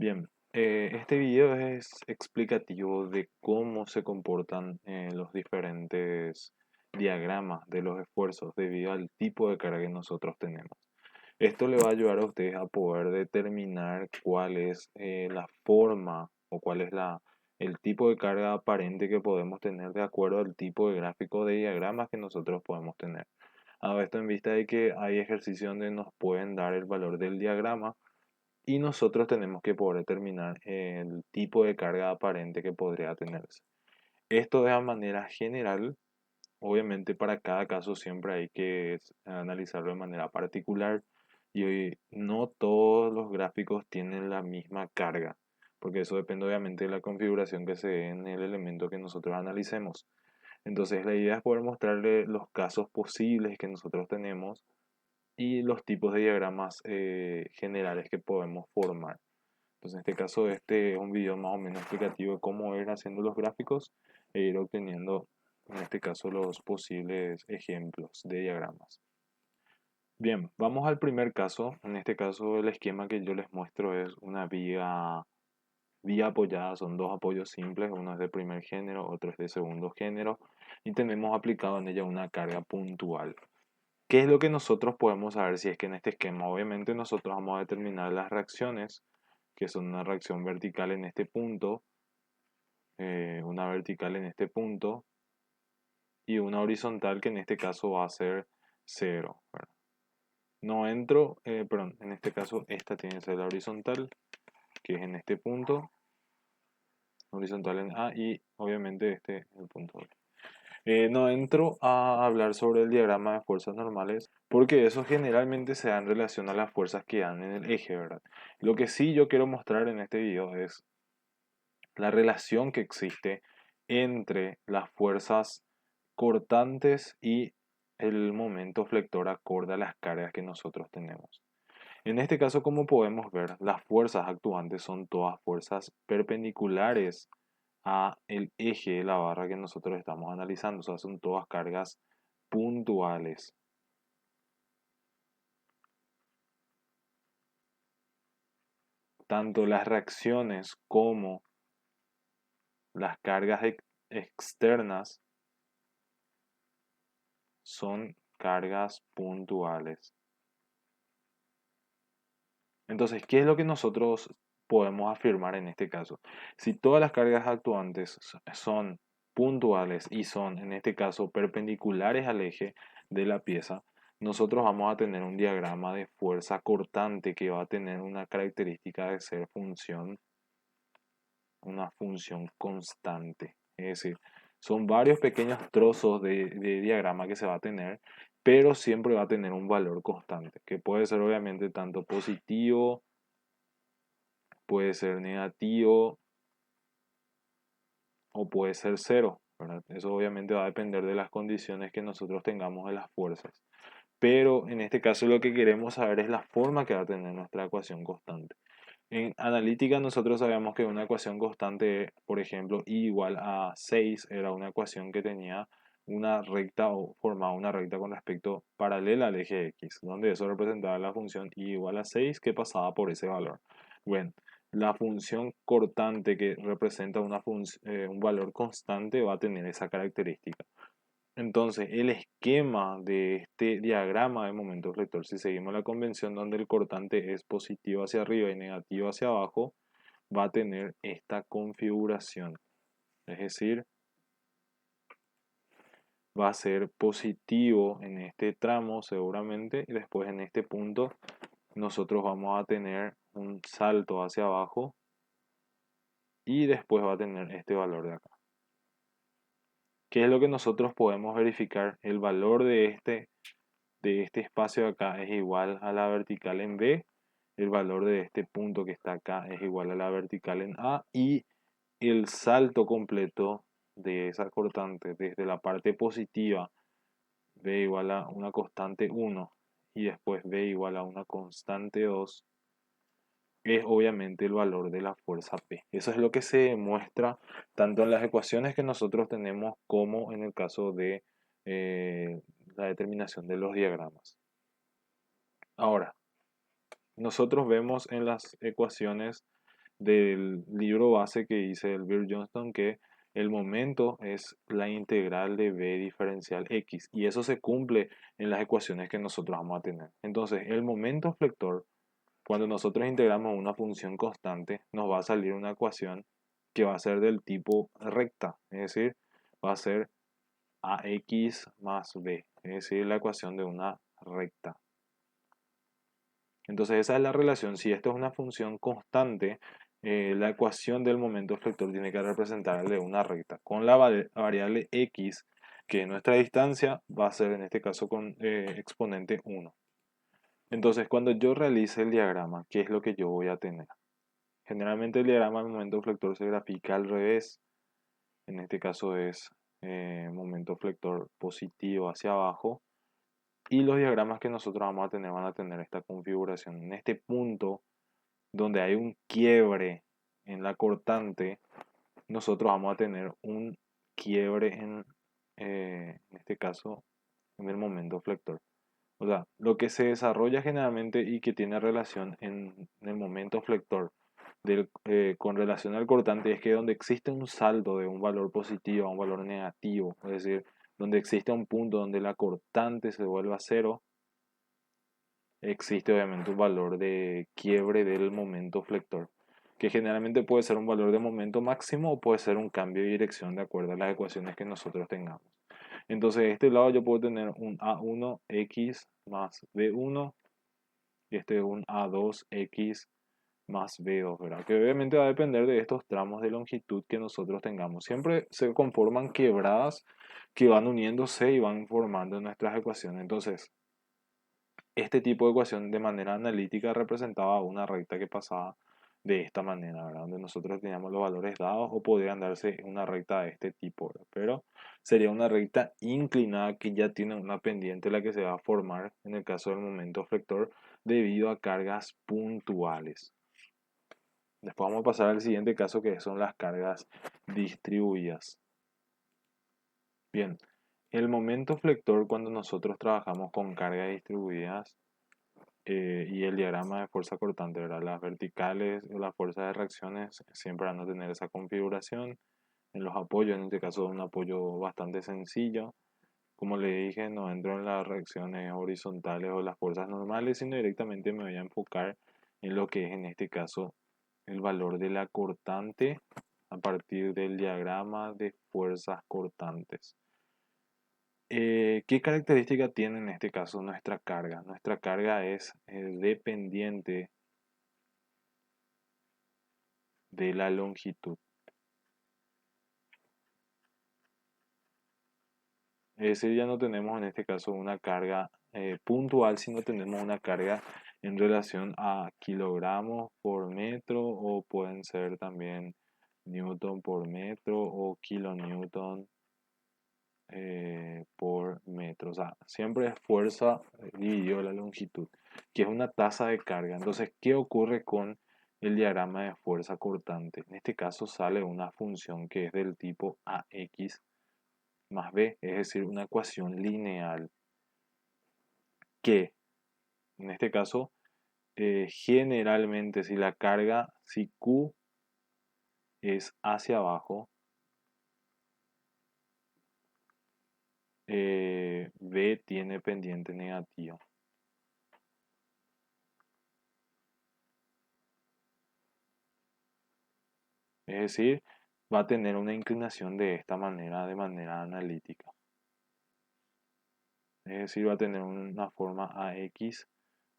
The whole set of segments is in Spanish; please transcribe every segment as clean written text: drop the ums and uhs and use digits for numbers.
Bien, este video es explicativo de cómo se comportan los diferentes diagramas de los esfuerzos debido al tipo de carga que nosotros tenemos. Esto le va a ayudar a ustedes a poder determinar cuál es la forma o cuál es el tipo de carga aparente que podemos tener de acuerdo al tipo de gráfico de diagramas que nosotros podemos tener. A esto en vista de que hay ejercicios donde nos pueden dar el valor del diagrama y nosotros tenemos que poder determinar el tipo de carga aparente que podría tenerse. Esto de manera general, obviamente para cada caso siempre hay que analizarlo de manera particular y hoy no todos los gráficos tienen la misma carga, porque eso depende obviamente de la configuración que se dé en el elemento que nosotros analicemos. Entonces la idea es poder mostrarle los casos posibles que nosotros tenemos y los tipos de diagramas generales que podemos formar. Entonces, en este caso, este es un video más o menos explicativo de cómo ir haciendo los gráficos e ir obteniendo, en este caso, los posibles ejemplos de diagramas. Bien, vamos al primer caso. En este caso, el esquema que yo les muestro es una vía apoyada. Son dos apoyos simples, uno es de primer género, otro es de segundo género, y tenemos aplicado en ella una carga puntual. ¿Qué es lo que nosotros podemos saber si es que en este esquema, obviamente nosotros vamos a determinar las reacciones, que son una reacción vertical en este punto, una vertical en este punto y una horizontal que en este caso va a ser cero, ¿verdad? No entro, perdón, en este caso esta tiene que ser la horizontal, que es en este punto, horizontal en A y obviamente este es el punto B. No entro a hablar sobre el diagrama de fuerzas normales porque eso generalmente se da en relación a las fuerzas que dan en el eje, ¿verdad? Lo que sí yo quiero mostrar en este video es la relación que existe entre las fuerzas cortantes y el momento flector acorde a las cargas que nosotros tenemos. En este caso, como podemos ver, las fuerzas actuantes son todas fuerzas perpendiculares a el eje de la barra que nosotros estamos analizando, o sea, son todas cargas puntuales. Tanto las reacciones como las cargas externas son cargas puntuales. Entonces, ¿qué es lo que nosotros podemos afirmar en este caso? Si todas las cargas actuantes son puntuales y son, en este caso, perpendiculares al eje de la pieza, nosotros vamos a tener un diagrama de fuerza cortante que va a tener una característica de ser una función constante. Es decir, son varios pequeños trozos de diagrama que se va a tener, pero siempre va a tener un valor constante, que puede ser obviamente tanto positivo, puede ser negativo o puede ser cero, ¿verdad? Eso obviamente va a depender de las condiciones que nosotros tengamos de las fuerzas. Pero en este caso lo que queremos saber es la forma que va a tener nuestra ecuación constante. En analítica nosotros sabíamos que una ecuación constante, por ejemplo, I igual a 6 era una ecuación que tenía una recta o formaba una recta con respecto paralela al eje X, donde eso representaba la función I igual a 6 que pasaba por ese valor. Bueno, la función cortante que representa un valor constante va a tener esa característica. Entonces, el esquema de este diagrama de momento rector, si seguimos la convención donde el cortante es positivo hacia arriba y negativo hacia abajo, va a tener esta configuración. Es decir, va a ser positivo en este tramo seguramente y después en este punto nosotros vamos a tener un salto hacia abajo y después va a tener este valor de acá. ¿Qué es lo que nosotros podemos verificar? El valor de este espacio de acá es igual a la vertical en B, el valor de este punto que está acá es igual a la vertical en A y el salto completo de esa cortante desde la parte positiva B igual a una constante 1 y después B igual a una constante 2 es obviamente el valor de la fuerza P. Eso es lo que se demuestra tanto en las ecuaciones que nosotros tenemos como en el caso de eh, la determinación de los diagramas. Ahora, nosotros vemos en las ecuaciones del libro base que dice el Bill Johnston, que el momento es la integral de b diferencial x, y eso se cumple en las ecuaciones que nosotros vamos a tener. Entonces, el momento flector, cuando nosotros integramos una función constante, nos va a salir una ecuación que va a ser del tipo recta, es decir, va a ser ax más b, es decir, la ecuación de una recta. Entonces esa es la relación. Si esto es una función constante, la ecuación del momento flector tiene que representarle una recta. Con la variable x, que es nuestra distancia, va a ser en este caso con exponente 1. Entonces cuando yo realice el diagrama, ¿qué es lo que yo voy a tener? Generalmente el diagrama del momento flector se grafica al revés. En este caso es momento flector positivo hacia abajo. Y los diagramas que nosotros vamos a tener van a tener esta configuración. En este punto donde hay un quiebre en la cortante, nosotros vamos a tener un quiebre en este caso, en el momento flector. O sea, lo que se desarrolla generalmente y que tiene relación en el momento flector con relación al cortante es que donde existe un salto de un valor positivo a un valor negativo, es decir, donde existe un punto donde la cortante se vuelve a cero, existe obviamente un valor de quiebre del momento flector, que generalmente puede ser un valor de momento máximo o puede ser un cambio de dirección de acuerdo a las ecuaciones que nosotros tengamos. Entonces, de este lado yo puedo tener un A1x más B1 y este es un A2x más B2, ¿verdad? Que obviamente va a depender de estos tramos de longitud que nosotros tengamos. Siempre se conforman quebradas que van uniéndose y van formando nuestras ecuaciones. Entonces, este tipo de ecuación de manera analítica representaba una recta que pasaba de esta manera, ¿verdad? Donde nosotros teníamos los valores dados o podrían darse una recta de este tipo, ¿verdad? Pero sería una recta inclinada que ya tiene una pendiente la que se va a formar en el caso del momento flector debido a cargas puntuales. Después vamos a pasar al siguiente caso que son las cargas distribuidas. Bien, el momento flector cuando nosotros trabajamos con cargas distribuidas y el diagrama de fuerza cortante, ¿verdad? Las verticales o las fuerzas de reacciones siempre van a tener esa configuración. En los apoyos, en este caso un apoyo bastante sencillo. Como le dije, no entro en las reacciones horizontales o las fuerzas normales, sino directamente me voy a enfocar en lo que es en este caso el valor de la cortante a partir del diagrama de fuerzas cortantes. ¿Qué característica tiene en este caso nuestra carga? Nuestra carga es dependiente de la longitud. Es decir, ya no tenemos en este caso una carga puntual, sino tenemos una carga en relación a kilogramos por metro o pueden ser también newton por metro o kilonewton por metro. O sea, siempre es fuerza dividido la longitud, que es una tasa de carga. Entonces, ¿qué ocurre con el diagrama de fuerza cortante? En este caso sale una función que es del tipo ax más b, es decir, una ecuación lineal que, en este caso, generalmente si la carga, si q es hacia abajo, b tiene pendiente negativa. Es decir, va a tener una inclinación de esta manera, de manera analítica. Es decir, va a tener una forma ax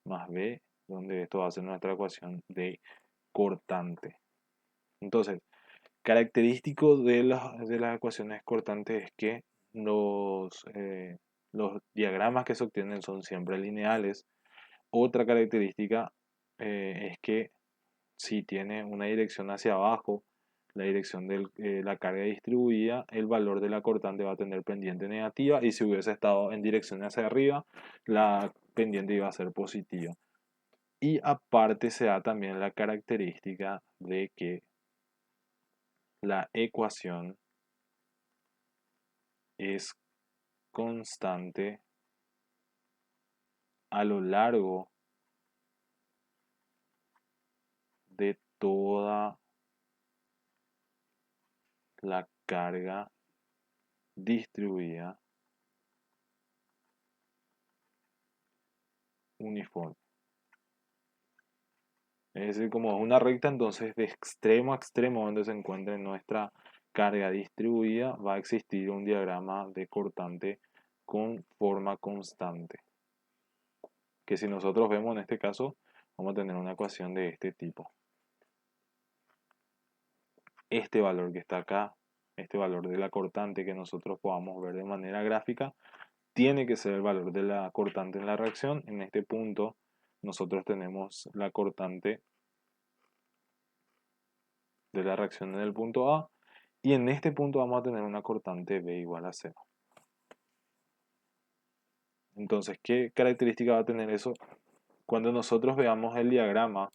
más b, donde esto va a ser nuestra ecuación de cortante. Entonces, característico de las ecuaciones cortantes es que los diagramas que se obtienen son siempre lineales. Otra característica es que si tiene una dirección hacia abajo, la dirección de la carga distribuida, el valor de la cortante va a tener pendiente negativa y si hubiese estado en dirección hacia arriba, la pendiente iba a ser positiva. Y aparte se da también la característica de que la ecuación es constante a lo largo de toda la carga distribuida uniforme. Es decir, como es una recta, entonces de extremo a extremo donde se encuentre nuestra carga distribuida va a existir un diagrama de cortante con forma constante. Que si nosotros vemos en este caso, vamos a tener una ecuación de este tipo. Este valor que está acá, este valor de la cortante que nosotros podamos ver de manera gráfica, tiene que ser el valor de la cortante en la reacción. En este punto nosotros tenemos la cortante de la reacción en el punto A y en este punto vamos a tener una cortante B igual a 0. Entonces, ¿qué característica va a tener eso? Cuando nosotros veamos el diagrama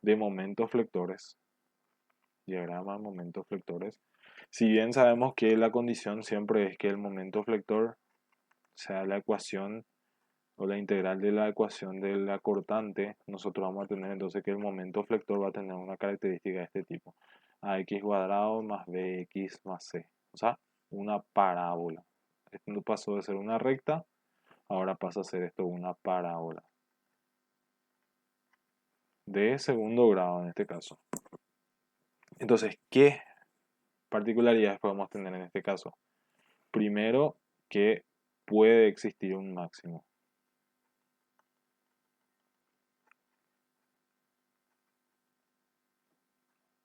de momentos flectores, si bien sabemos que la condición siempre es que el momento flector sea la ecuación o la integral de la ecuación de la cortante, nosotros vamos a tener entonces que el momento flector va a tener una característica de este tipo. AX cuadrado más BX más C. O sea, una parábola. Esto pasó de ser una recta, ahora pasa a ser esto una parábola. De segundo grado en este caso. Entonces, ¿qué particularidades podemos tener en este caso? Primero, que puede existir un máximo.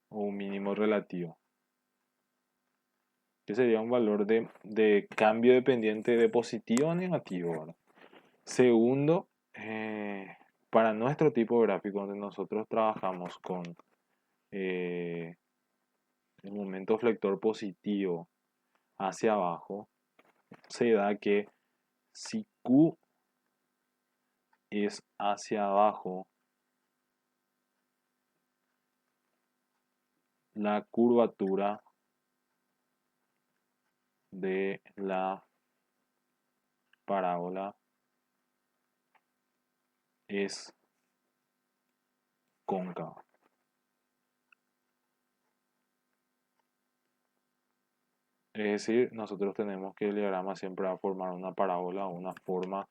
O un mínimo relativo. Que sería un valor de cambio dependiente de positivo o negativo, ¿verdad? Segundo, para nuestro tipo gráfico donde nosotros trabajamos con el momento flector positivo hacia abajo, se da que si Q es hacia abajo, la curvatura de la parábola es cóncava. Es decir, nosotros tenemos que el diagrama siempre va a formar una parábola o una forma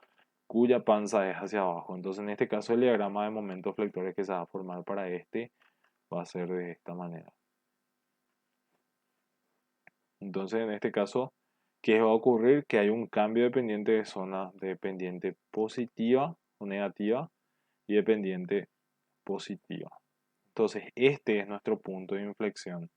cuya panza es hacia abajo. Entonces, en este caso, el diagrama de momentos flectores que se va a formar para este va a ser de esta manera. Entonces, en este caso, ¿qué va a ocurrir? Que hay un cambio dependiente de zona de pendiente positiva o negativa y de pendiente positiva. Entonces, este es nuestro punto de inflexión.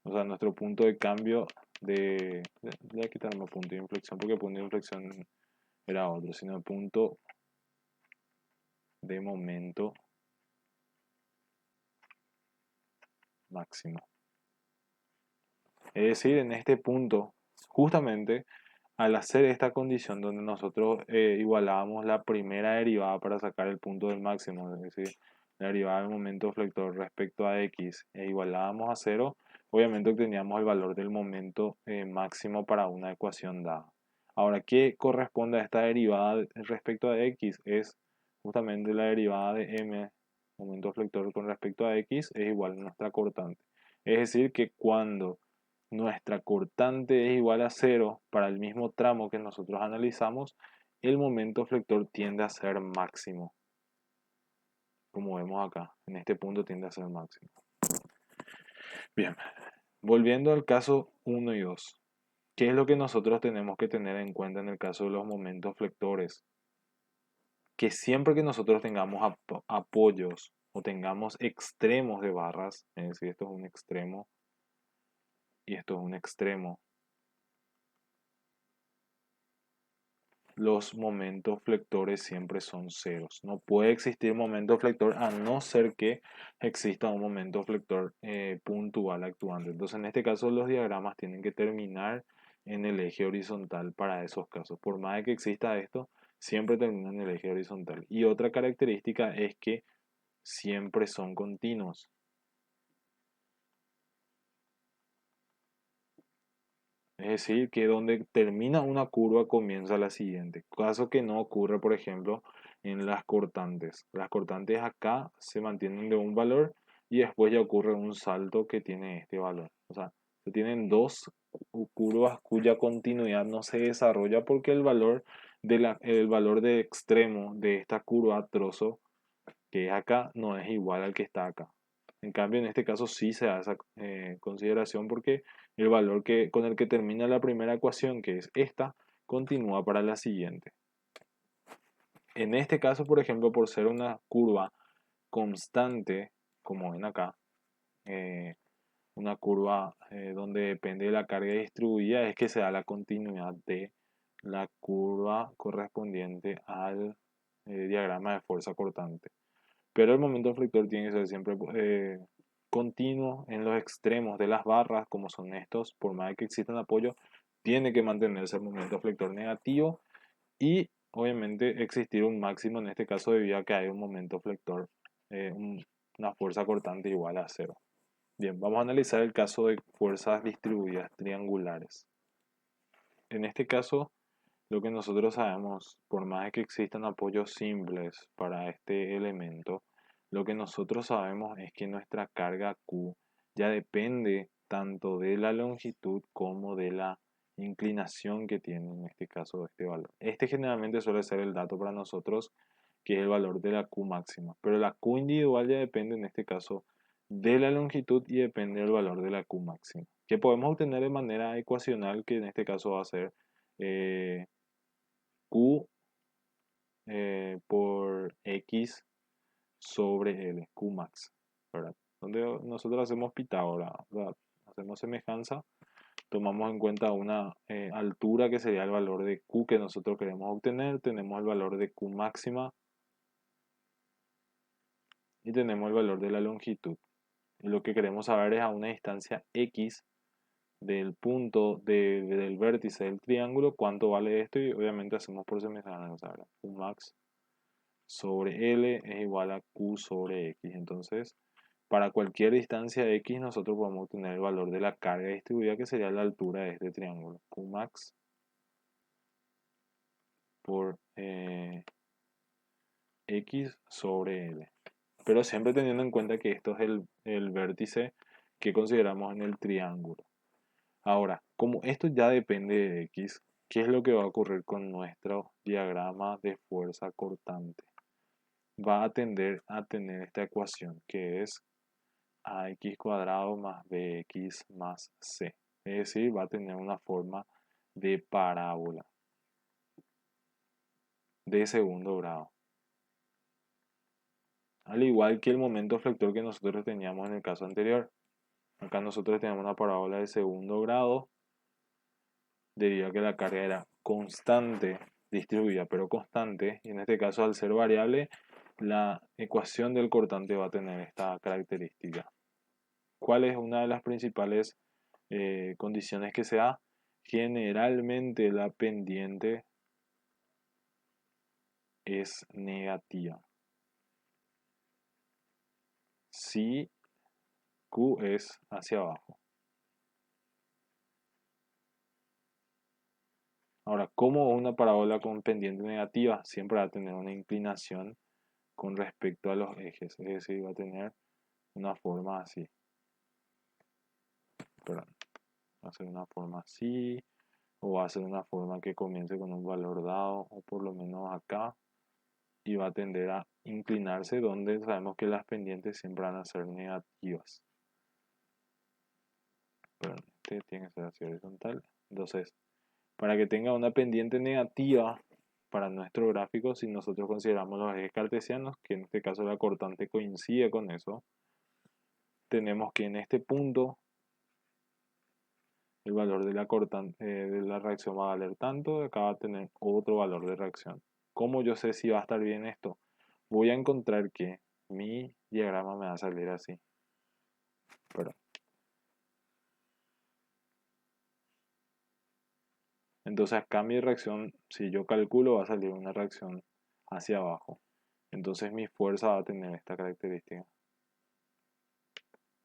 O sea, nuestro punto de cambio de... Voy a quitarme punto de inflexión porque punto de inflexión era otro, sino el punto de momento máximo. Es decir, en este punto, justamente al hacer esta condición donde nosotros igualábamos la primera derivada para sacar el punto del máximo, es decir, la derivada del momento flector respecto a x, e igualábamos a 0, obviamente obteníamos el valor del momento máximo para una ecuación dada. Ahora, ¿qué corresponde a esta derivada respecto a x? Es justamente la derivada de m, momento flector con respecto a x, es igual a nuestra cortante. Es decir, que cuando nuestra cortante es igual a 0 para el mismo tramo que nosotros analizamos, el momento flector tiende a ser máximo. Como vemos acá, en este punto tiende a ser máximo. Bien, volviendo al caso 1 y 2. ¿Qué es lo que nosotros tenemos que tener en cuenta en el caso de los momentos flectores? Que siempre que nosotros tengamos apoyos o tengamos extremos de barras, es decir, esto es un extremo y esto es un extremo, los momentos flectores siempre son ceros. No puede existir momento flector a no ser que exista un momento flector puntual actuando. Entonces, en este caso, los diagramas tienen que terminar en el eje horizontal para esos casos. Por más de que exista esto, siempre termina en el eje horizontal. Y otra característica es que siempre son continuos. Es decir, que donde termina una curva comienza la siguiente. Caso que no ocurre, por ejemplo, en las cortantes. Las cortantes acá se mantienen de un valor y después ya ocurre un salto que tiene este valor. O sea, se tienen dos curvas cuya continuidad no se desarrolla porque el valor de extremo de esta curva trozo que es acá no es igual al que está acá. En cambio, en este caso sí se da esa consideración porque el valor con el que termina la primera ecuación, que es esta, continúa para la siguiente. En este caso, por ejemplo, por ser una curva constante, como ven acá, eh, una curva donde depende de la carga distribuida, es que se da la continuidad de la curva correspondiente al diagrama de fuerza cortante. Pero el momento flector tiene que ser siempre continuo en los extremos de las barras, como son estos, por más que existan apoyo, tiene que mantenerse el momento flector negativo y obviamente existir un máximo en este caso debido a que hay un momento flector, una fuerza cortante igual a cero. Bien, vamos a analizar el caso de fuerzas distribuidas triangulares. En este caso, lo que nosotros sabemos, por más que existan apoyos simples para este elemento, lo que nosotros sabemos es que nuestra carga Q ya depende tanto de la longitud como de la inclinación que tiene en este caso este valor. Este generalmente suele ser el dato para nosotros, que es el valor de la Q máxima, pero la Q individual ya depende en este caso de la longitud y depende del valor de la Q máxima, que podemos obtener de manera ecuacional, que en este caso va a ser eh, Q por X sobre L, Qmax, ¿verdad? Donde nosotros hacemos Pitágoras, ¿verdad? Hacemos semejanza, tomamos en cuenta una altura que sería el valor de Q que nosotros queremos obtener, tenemos el valor de Q máxima y tenemos el valor de la longitud. Y lo que queremos saber es a una distancia X del punto del vértice del triángulo, cuánto vale esto y obviamente hacemos por semejanza, ¿verdad? Qmax sobre L es igual a Q sobre X. Entonces, para cualquier distancia X, nosotros podemos obtener el valor de la carga distribuida, que sería la altura de este triángulo. Qmax por X sobre L. Pero siempre teniendo en cuenta que esto es el vértice que consideramos en el triángulo. Ahora, como esto ya depende de X, ¿qué es lo que va a ocurrir con nuestro diagrama de fuerza cortante? Va a tender a tener esta ecuación que es ax cuadrado más bx más c. Es decir, va a tener una forma de parábola de segundo grado. Al igual que el momento flector que nosotros teníamos en el caso anterior. Acá nosotros tenemos una parábola de segundo grado debido a que la carga era constante, distribuida pero constante. Y en este caso, al ser variable, la ecuación del cortante va a tener esta característica. ¿Cuál es una de las principales condiciones que se da? Generalmente la pendiente es negativa. Si Q es hacia abajo. Ahora, como una parábola con pendiente negativa siempre va a tener una inclinación con respecto a los ejes, es decir, va a tener una forma así. Perdón, va a ser una forma así, o va a ser una forma que comience con un valor dado, o por lo menos acá, y va a tender a inclinarse donde sabemos que las pendientes siempre van a ser negativas. Pero este tiene que ser así horizontal. Entonces, para que tenga una pendiente negativa para nuestro gráfico, si nosotros consideramos los ejes cartesianos, que en este caso la cortante coincide con eso, tenemos que en este punto el valor de la cortante de la reacción va a valer tanto, acá va a tener otro valor de reacción. ¿Cómo yo sé si va a estar bien esto? Voy a encontrar que mi diagrama me va a salir así. Perdón. Entonces acá mi reacción, si yo calculo, va a salir una reacción hacia abajo. Entonces mi fuerza va a tener esta característica.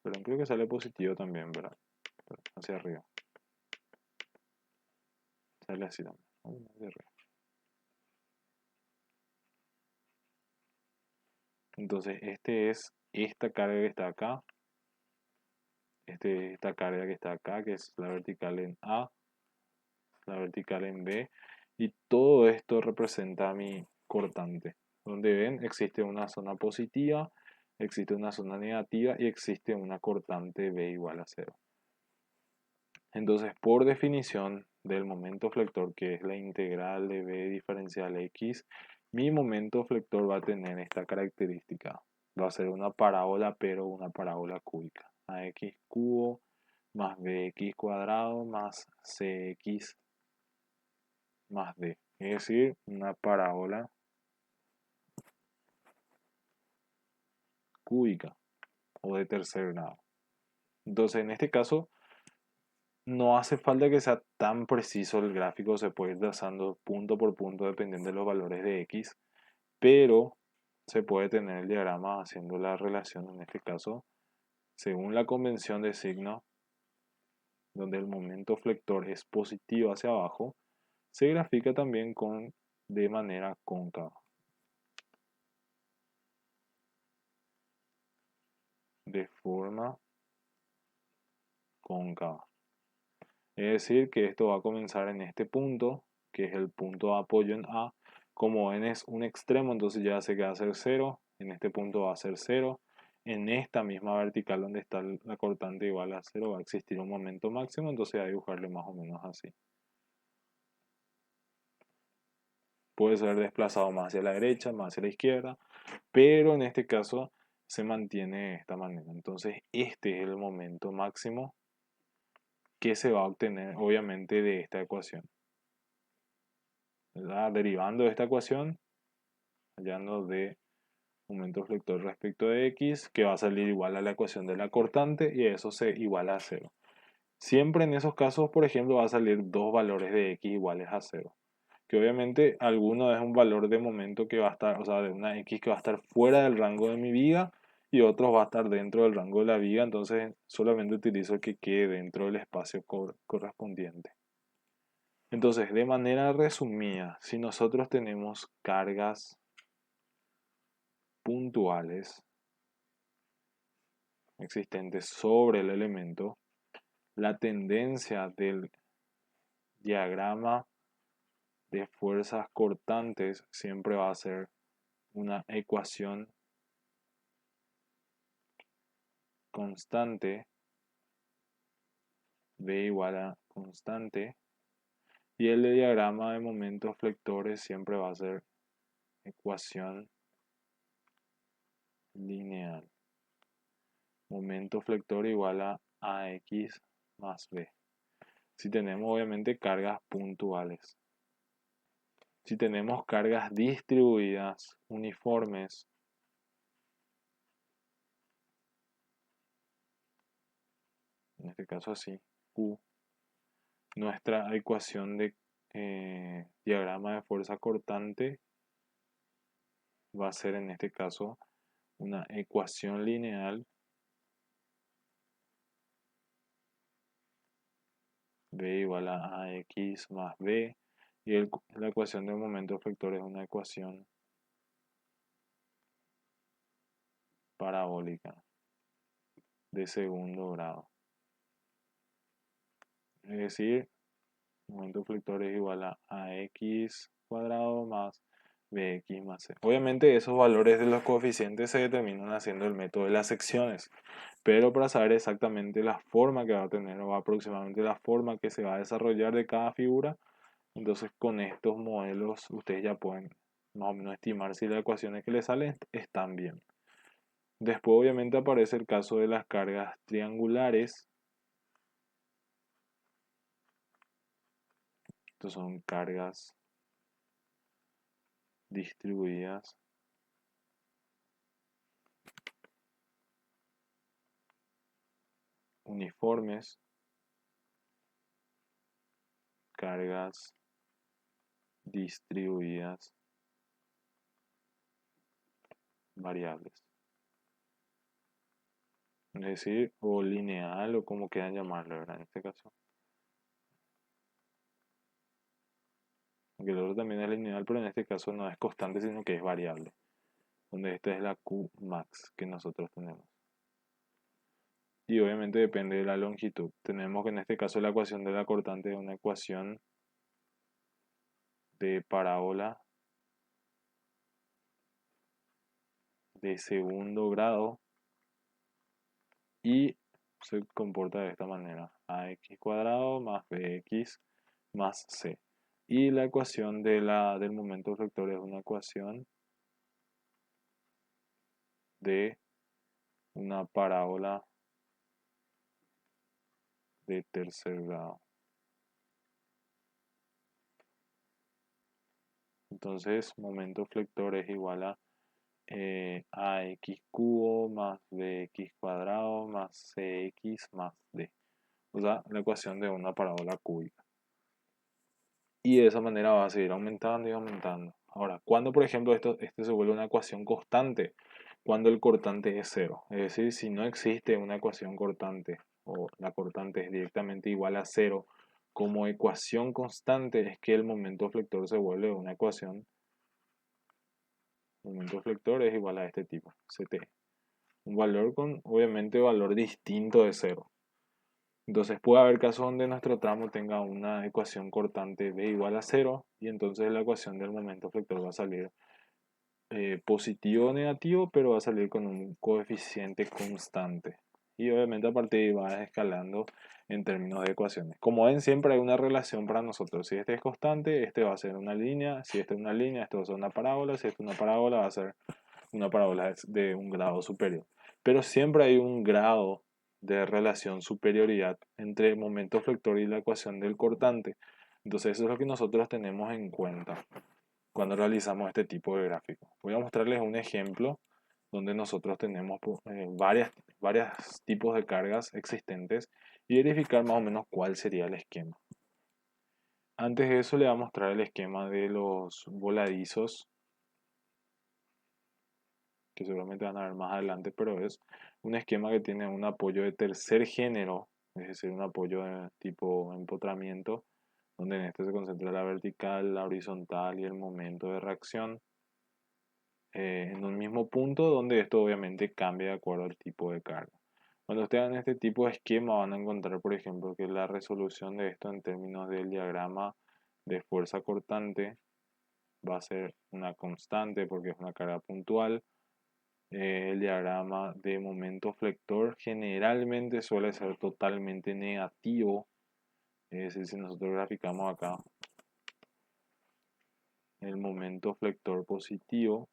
Pero creo que sale positivo también, ¿verdad? Hacia arriba. sale así también. Entonces, este es esta carga que está acá. Esta carga que está acá, que es la vertical en A, la vertical en B. Y todo esto representa mi cortante. Donde ven, existe una zona positiva, existe una zona negativa y existe una cortante B igual a 0. Entonces, por definición del momento flector, que es la integral de B diferencial X, mi momento flector va a tener esta característica. Va a ser una parábola, pero una parábola cúbica. AX cubo más BX cuadrado más CX más D. Es decir, una parábola cúbica o de tercer grado. Entonces, en este caso, no hace falta que sea tan preciso el gráfico, se puede ir trazando punto por punto dependiendo de los valores de X, pero se puede tener el diagrama haciendo la relación, en este caso, según la convención de signo, donde el momento flector es positivo hacia abajo, se grafica también de manera cóncava. De forma cóncava. Es decir, que esto va a comenzar en este punto, que es el punto de apoyo en A. Como n es un extremo, entonces ya sé que va a ser 0. En este punto va a ser 0. En esta misma vertical donde está la cortante igual a 0 va a existir un momento máximo, entonces voy a dibujarle más o menos así. Puede ser desplazado más hacia la derecha, más hacia la izquierda, pero en este caso se mantiene de esta manera. Entonces este es el momento máximo que se va a obtener obviamente de esta ecuación. ¿Verdad? Derivando de esta ecuación, hallando de momento flector respecto de x, que va a salir igual a la ecuación de la cortante y eso se iguala a 0. Siempre en esos casos, por ejemplo, va a salir dos valores de x iguales a 0. Que obviamente alguno es un valor de momento que va a estar, o sea, de una x que va a estar fuera del rango de mi viga y otros va a estar dentro del rango de la viga, entonces solamente utilizo el que quede dentro del espacio correspondiente. Entonces, de manera resumida, si nosotros tenemos cargas puntuales existentes sobre el elemento, la tendencia del diagrama de fuerzas cortantes siempre va a ser una ecuación constante, B igual a constante, y el diagrama de momentos flectores siempre va a ser ecuación lineal. Momento flector igual a AX más B. Si tenemos obviamente cargas puntuales. Si tenemos cargas distribuidas, uniformes, en este caso así, U, nuestra ecuación de diagrama de fuerza cortante va a ser en este caso una ecuación lineal B igual a AX más B y la ecuación del momento flector es una ecuación parabólica de segundo grado. Es decir, momento flector es igual a AX cuadrado más BX más C. Obviamente esos valores de los coeficientes se determinan haciendo el método de las secciones, pero para saber exactamente la forma que va a tener o aproximadamente la forma que se va a desarrollar de cada figura, entonces con estos modelos ustedes ya pueden más o menos estimar si las ecuaciones que les salen están bien. Después obviamente aparece el caso de las cargas triangulares. Estos son cargas distribuidas uniformes, cargas distribuidas variables. Es decir, o lineal o como quieran llamarlo, ¿verdad? En este caso. Aunque el otro también es lineal, pero en este caso no es constante, sino que es variable. Donde esta es la Q max que nosotros tenemos. Y obviamente depende de la longitud. Tenemos que en este caso la ecuación de la cortante es una ecuación de parábola de segundo grado y se comporta de esta manera: ax cuadrado más bx más c. Y la ecuación del momento vector es una ecuación de una parábola de tercer grado. Entonces, momento flector es igual a ax cubo más bx cuadrado más cx más d. O sea, la ecuación de una parábola cúbica. Y de esa manera va a seguir aumentando y aumentando. Ahora, cuando por ejemplo este se vuelve una ecuación constante, cuando el cortante es cero. Es decir, si no existe una ecuación cortante o la cortante es directamente igual a cero como ecuación constante, es que el momento flector se vuelve una ecuación. El momento flector es igual a este tipo, Ct. Un valor con obviamente valor distinto de cero. Entonces puede haber casos donde nuestro tramo tenga una ecuación cortante de igual a cero y entonces la ecuación del momento flector va a salir positivo o negativo, pero va a salir con un coeficiente constante. Y obviamente a partir de ahí va escalando en términos de ecuaciones. Como ven, siempre hay una relación para nosotros. Si este es constante, este va a ser una línea. Si este es una línea, esto va a ser una parábola. Si este es una parábola, va a ser una parábola de un grado superior. Pero siempre hay un grado de relación superioridad entre el momento flector y la ecuación del cortante. Entonces eso es lo que nosotros tenemos en cuenta cuando realizamos este tipo de gráfico. Voy a mostrarles un ejemplo donde nosotros tenemos varios tipos de cargas existentes y verificar más o menos cuál sería el esquema. Antes de eso le voy a mostrar el esquema de los voladizos, que seguramente van a ver más adelante, pero es un esquema que tiene un apoyo de tercer género, es decir, un apoyo de tipo empotramiento, donde en este se concentra la vertical, la horizontal y el momento de reacción en un mismo punto, donde esto obviamente cambia de acuerdo al tipo de carga. Cuando ustedes hagan este tipo de esquema van a encontrar, por ejemplo, que la resolución de esto en términos del diagrama de fuerza cortante va a ser una constante porque es una carga puntual. El diagrama de momento flector generalmente suele ser totalmente negativo. Es decir, si nosotros graficamos acá el momento flector positivo,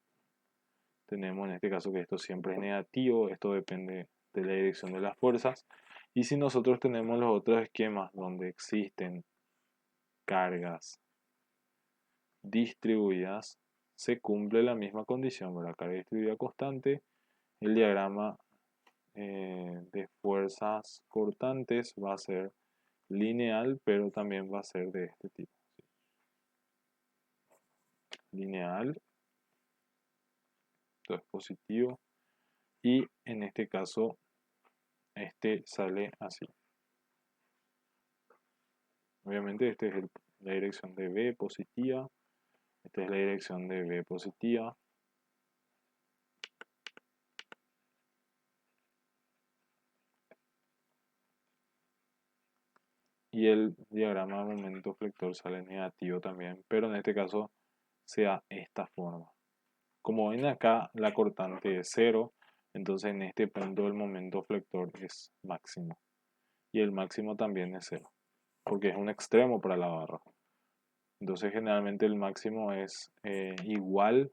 tenemos en este caso que esto siempre es negativo, esto depende de la dirección de las fuerzas. Y si nosotros tenemos los otros esquemas donde existen cargas distribuidas, se cumple la misma condición, la carga distribuida constante. El diagrama de fuerzas cortantes va a ser lineal, pero también va a ser de este tipo. Lineal, esto es positivo, y en este caso este sale así. Obviamente esta es la dirección de B positiva, esta es la dirección de B positiva. Y el diagrama de momento flector sale negativo también, pero en este caso sea esta forma. Como ven acá, la cortante es cero, entonces en este punto el momento flector es máximo. Y el máximo también es cero, porque es un extremo para la barra. Entonces generalmente el máximo es igual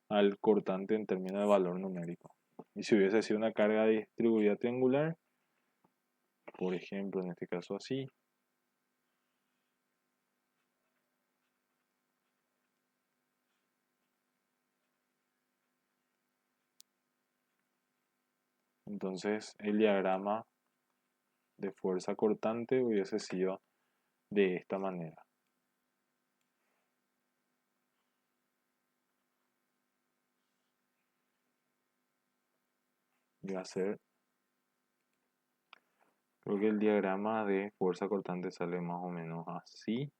al cortante en términos de valor numérico. Y si hubiese sido una carga distribuida triangular, por ejemplo en este caso así, entonces el diagrama de fuerza cortante hubiese sido de esta manera. Y va a ser, creo que el diagrama de fuerza cortante sale más o menos así.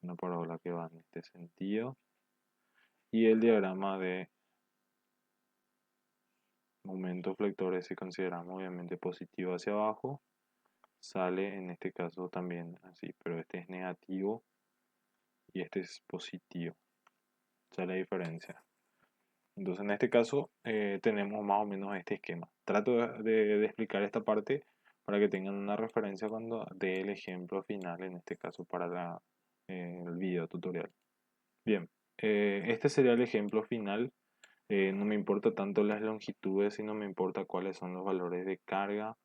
una parábola que va en este sentido. Y el diagrama de momento flectores, si consideramos obviamente positivo hacia abajo, sale en este caso también así, pero este es negativo y este es positivo. Esa es la diferencia. Entonces en este caso tenemos más o menos este esquema. Trato de explicar esta parte para que tengan una referencia cuando dé el ejemplo final, en este caso para el video tutorial. Bien, este sería el ejemplo final. No me importa tanto las longitudes, sino me importa cuáles son los valores de carga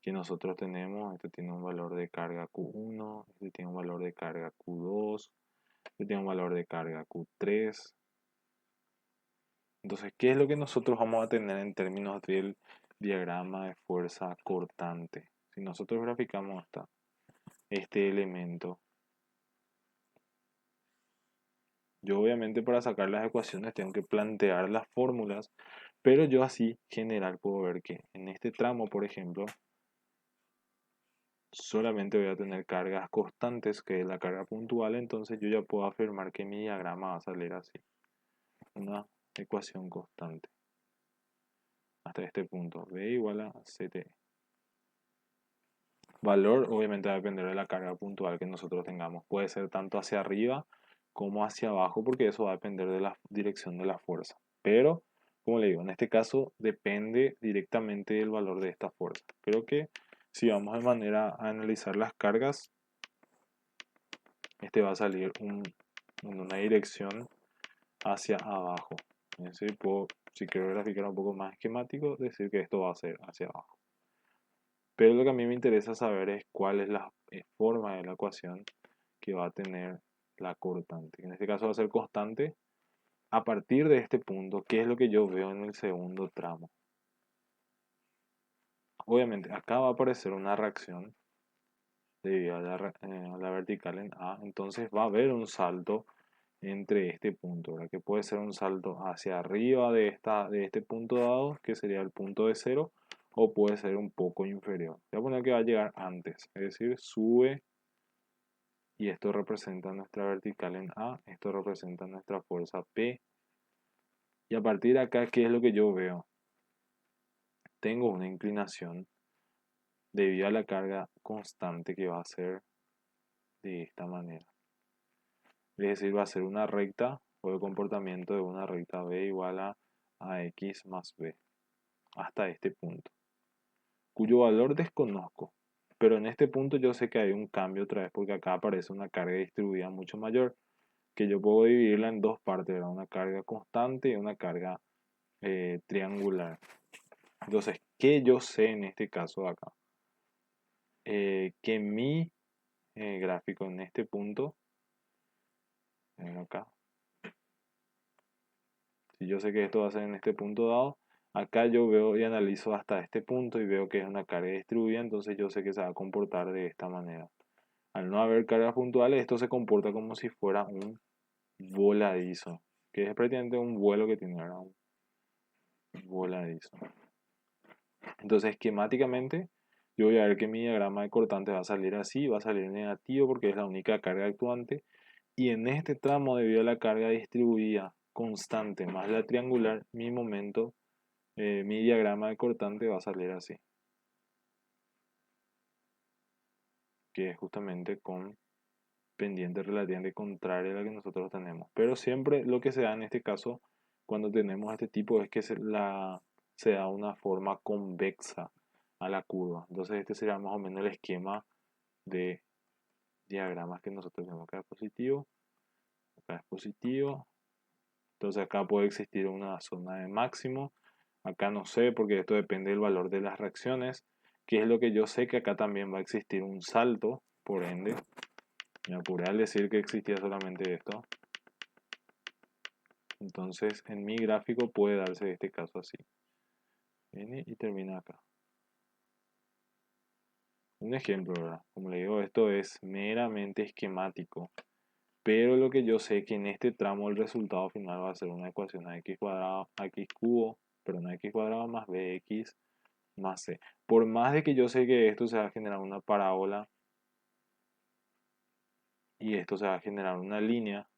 que nosotros tenemos. Este tiene un valor de carga Q1, este tiene un valor de carga Q2, este tiene un valor de carga Q3. Entonces, ¿qué es lo que nosotros vamos a tener en términos del diagrama de fuerza cortante? Si nosotros graficamos este elemento, yo obviamente para sacar las ecuaciones tengo que plantear las fórmulas, pero yo así general puedo ver que en este tramo, por ejemplo, solamente voy a tener cargas constantes, que es la carga puntual, entonces yo ya puedo afirmar que mi diagrama va a salir así, una ecuación constante. Hasta este punto, B igual a CT. Valor obviamente va a depender de la carga puntual que nosotros tengamos. Puede ser tanto hacia arriba como hacia abajo, porque eso va a depender de la dirección de la fuerza. Pero, como le digo, en este caso depende directamente del valor de esta fuerza. Creo que si vamos de manera a analizar las cargas, este va a salir en una dirección hacia abajo. Es decir, si quiero graficar un poco más esquemático, decir que esto va a ser hacia abajo. Pero lo que a mí me interesa saber es cuál es la forma de la ecuación que va a tener la cortante. En este caso va a ser constante a partir de este punto, que es lo que yo veo en el segundo tramo. Obviamente acá va a aparecer una reacción debido a la vertical en A, entonces va a haber un salto entre este punto, ¿verdad? Que puede ser un salto hacia arriba de este punto dado, que sería el punto de cero, o puede ser un poco inferior. Voy a poner que va a llegar antes, es decir, sube y esto representa nuestra vertical en A, esto representa nuestra fuerza P. Y a partir de acá, ¿qué es lo que yo veo? Tengo una inclinación debido a la carga constante que va a ser de esta manera. Es decir, va a ser una recta o el comportamiento de una recta B igual a X más B hasta este punto, cuyo valor desconozco. Pero en este punto yo sé que hay un cambio otra vez porque acá aparece una carga distribuida mucho mayor que yo puedo dividirla en dos partes, ¿verdad? Una carga constante y una carga triangular. Entonces, ¿qué yo sé en este caso de acá? Que mi gráfico en este punto, acá, si yo sé que esto va a ser en este punto dado, acá yo veo y analizo hasta este punto y veo que es una carga distribuida, entonces yo sé que se va a comportar de esta manera. Al no haber cargas puntuales, esto se comporta como si fuera un voladizo, que es prácticamente un vuelo que tiene, ¿verdad? Un voladizo. Entonces, esquemáticamente, yo voy a ver que mi diagrama de cortante va a salir así, va a salir negativo porque es la única carga actuante. Y en este tramo, debido a la carga distribuida constante más la triangular, mi diagrama de cortante va a salir así, que es justamente con pendiente relativamente contraria a la que nosotros tenemos. Pero siempre lo que se da en este caso, cuando tenemos este tipo, es que se da una forma convexa a la curva. Entonces este sería más o menos el esquema de diagramas que nosotros tenemos. Acá es positivo, entonces acá puede existir una zona de máximo, acá no sé porque esto depende del valor de las reacciones, que es lo que yo sé que acá también va a existir un salto, por ende, me apuré al decir que existía solamente esto, entonces en mi gráfico puede darse este caso así, viene y termina acá. Un ejemplo, ¿verdad? Como le digo, esto es meramente esquemático. Pero lo que yo sé que en este tramo el resultado final va a ser una ecuación a x cuadrado, a x cubo, perdón, a x cuadrado más bx más c. Por más de que yo sé que esto se va a generar una parábola y esto se va a generar una línea.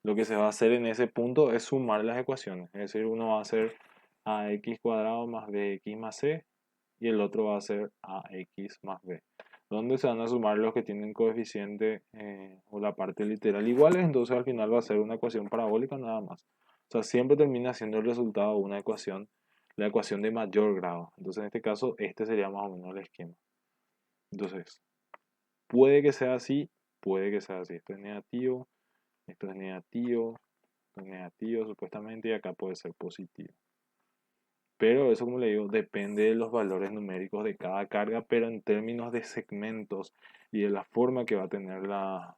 Lo que se va a hacer en ese punto es sumar las ecuaciones. Es decir, uno va a hacer ax cuadrado más bx más c y el otro va a ser ax más b. Donde se van a sumar los que tienen coeficiente o la parte literal iguales, entonces al final va a ser una ecuación parabólica nada más. O sea, siempre termina siendo el resultado una ecuación, la ecuación de mayor grado. Entonces en este caso, este sería más o menos el esquema. Entonces, puede que sea así, puede que sea así. Esto es negativo, esto es negativo, esto es negativo supuestamente y acá puede ser positivo. Pero eso, como le digo, depende de los valores numéricos de cada carga, pero en términos de segmentos y de la forma que va a tener las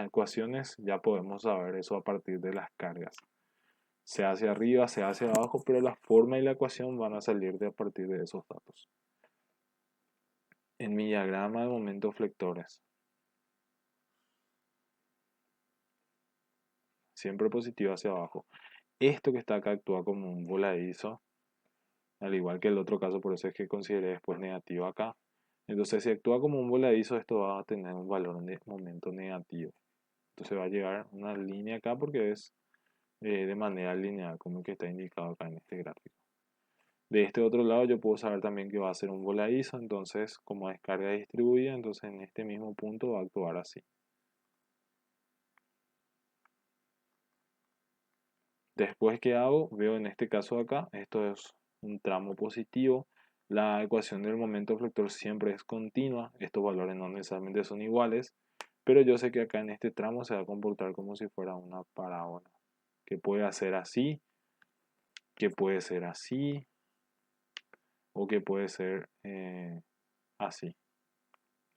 ecuaciones, ya podemos saber eso a partir de las cargas. Sea hacia arriba, sea hacia abajo, pero la forma y la ecuación van a salir a partir de esos datos. En mi diagrama de momentos flectores, siempre positivo hacia abajo. Esto que está acá actúa como un voladizo, al igual que el otro caso, por eso es que consideré después negativo acá. Entonces, si actúa como un voladizo, esto va a tener un valor de momento negativo. Entonces va a llegar una línea acá porque es de manera lineal, como que está indicado acá en este gráfico. De este otro lado yo puedo saber también que va a ser un voladizo, entonces como es carga distribuida, entonces en este mismo punto va a actuar así. Después que hago, veo en este caso acá, esto es un tramo positivo. La ecuación del momento flector siempre es continua, estos valores no necesariamente son iguales, pero yo sé que acá en este tramo se va a comportar como si fuera una parábola, que puede hacer así, que puede ser así, o que puede ser así.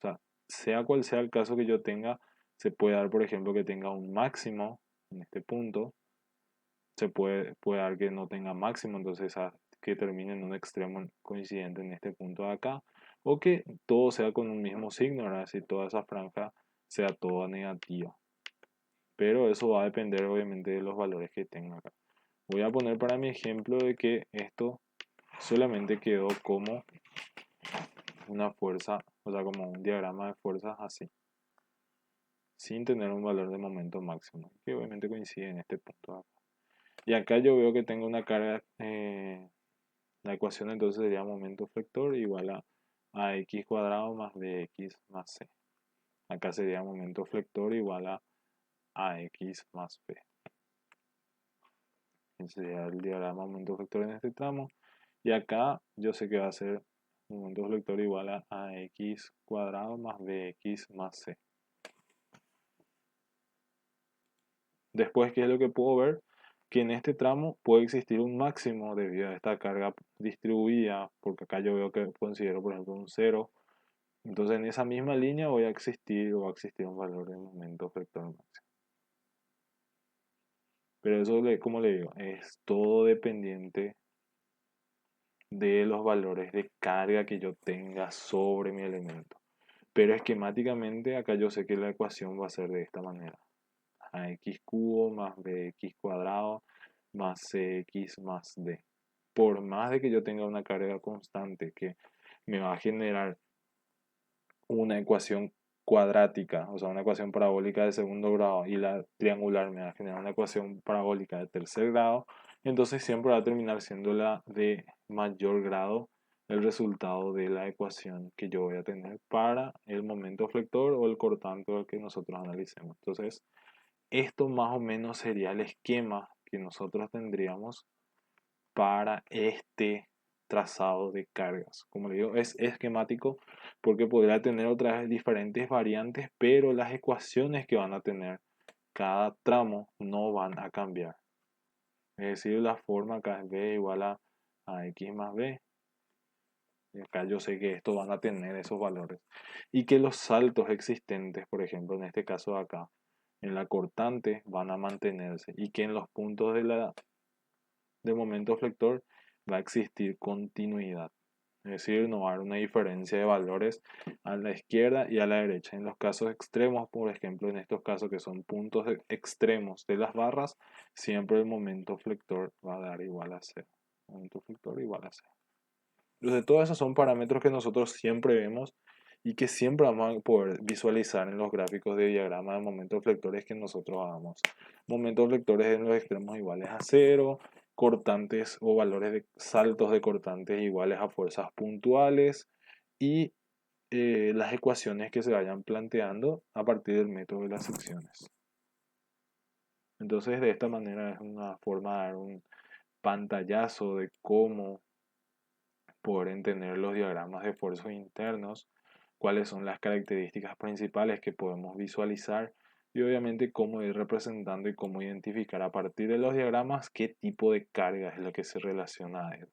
O sea cual sea el caso que yo tenga, se puede dar, por ejemplo, que tenga un máximo en este punto, puede dar que no tenga máximo, entonces que termine en un extremo coincidente en este punto de acá, o que todo sea con un mismo signo, ¿verdad? Si toda esa franja sea toda negativa. Pero eso va a depender obviamente de los valores que tenga acá. Voy a poner para mi ejemplo de que esto solamente quedó como una fuerza, o sea, como un diagrama de fuerzas así, sin tener un valor de momento máximo, que obviamente coincide en este punto de acá. Y acá yo veo que tengo una carga, la ecuación entonces sería momento flector igual a x cuadrado más bx más c. Acá sería momento flector igual a x más b. Ese sería el diagrama momento flector en este tramo. Y acá yo sé que va a ser momento flector igual a x cuadrado más bx más c. Después, ¿qué es lo que puedo ver? Que en este tramo puede existir un máximo debido a esta carga distribuida, porque acá yo veo que considero, por ejemplo, un cero. Entonces, en esa misma línea voy a existir o va a existir un valor de momento vector máximo. Pero eso, como le digo, es todo dependiente de los valores de carga que yo tenga sobre mi elemento. Pero esquemáticamente, acá yo sé que la ecuación va a ser de esta manera. Ax cubo más bx cuadrado más cx más d. Por más de que yo tenga una carga constante que me va a generar una ecuación cuadrática, o sea, una ecuación parabólica de segundo grado y la triangular me va a generar una ecuación parabólica de tercer grado, entonces siempre va a terminar siendo la de mayor grado el resultado de la ecuación que yo voy a tener para el momento flector o el cortante que nosotros analicemos. Entonces, esto más o menos sería el esquema que nosotros tendríamos para este trazado de cargas. Como le digo, es esquemático porque podrá tener otras diferentes variantes, pero las ecuaciones que van a tener cada tramo no van a cambiar. Es decir, la forma acá es b igual a x más b. Y acá yo sé que estos van a tener esos valores. Y que los saltos existentes, por ejemplo, en este caso de acá, en la cortante van a mantenerse y que en los puntos de momento flector va a existir continuidad. Es decir, no va a haber una diferencia de valores a la izquierda y a la derecha. En los casos extremos, por ejemplo, en estos casos que son puntos extremos de las barras, siempre el momento flector va a dar igual a cero. Momento flector igual a cero. Entonces, todos esos son parámetros que nosotros siempre vemos y que siempre vamos a poder visualizar en los gráficos de diagrama de momentos flectores que nosotros hagamos. Momentos flectores en los extremos iguales a cero, cortantes o valores de saltos de cortantes iguales a fuerzas puntuales y las ecuaciones que se vayan planteando a partir del método de las secciones. Entonces, de esta manera es una forma de dar un pantallazo de cómo poder entender los diagramas de esfuerzos internos, cuáles son las características principales que podemos visualizar y obviamente cómo ir representando y cómo identificar a partir de los diagramas qué tipo de carga es la que se relaciona a él.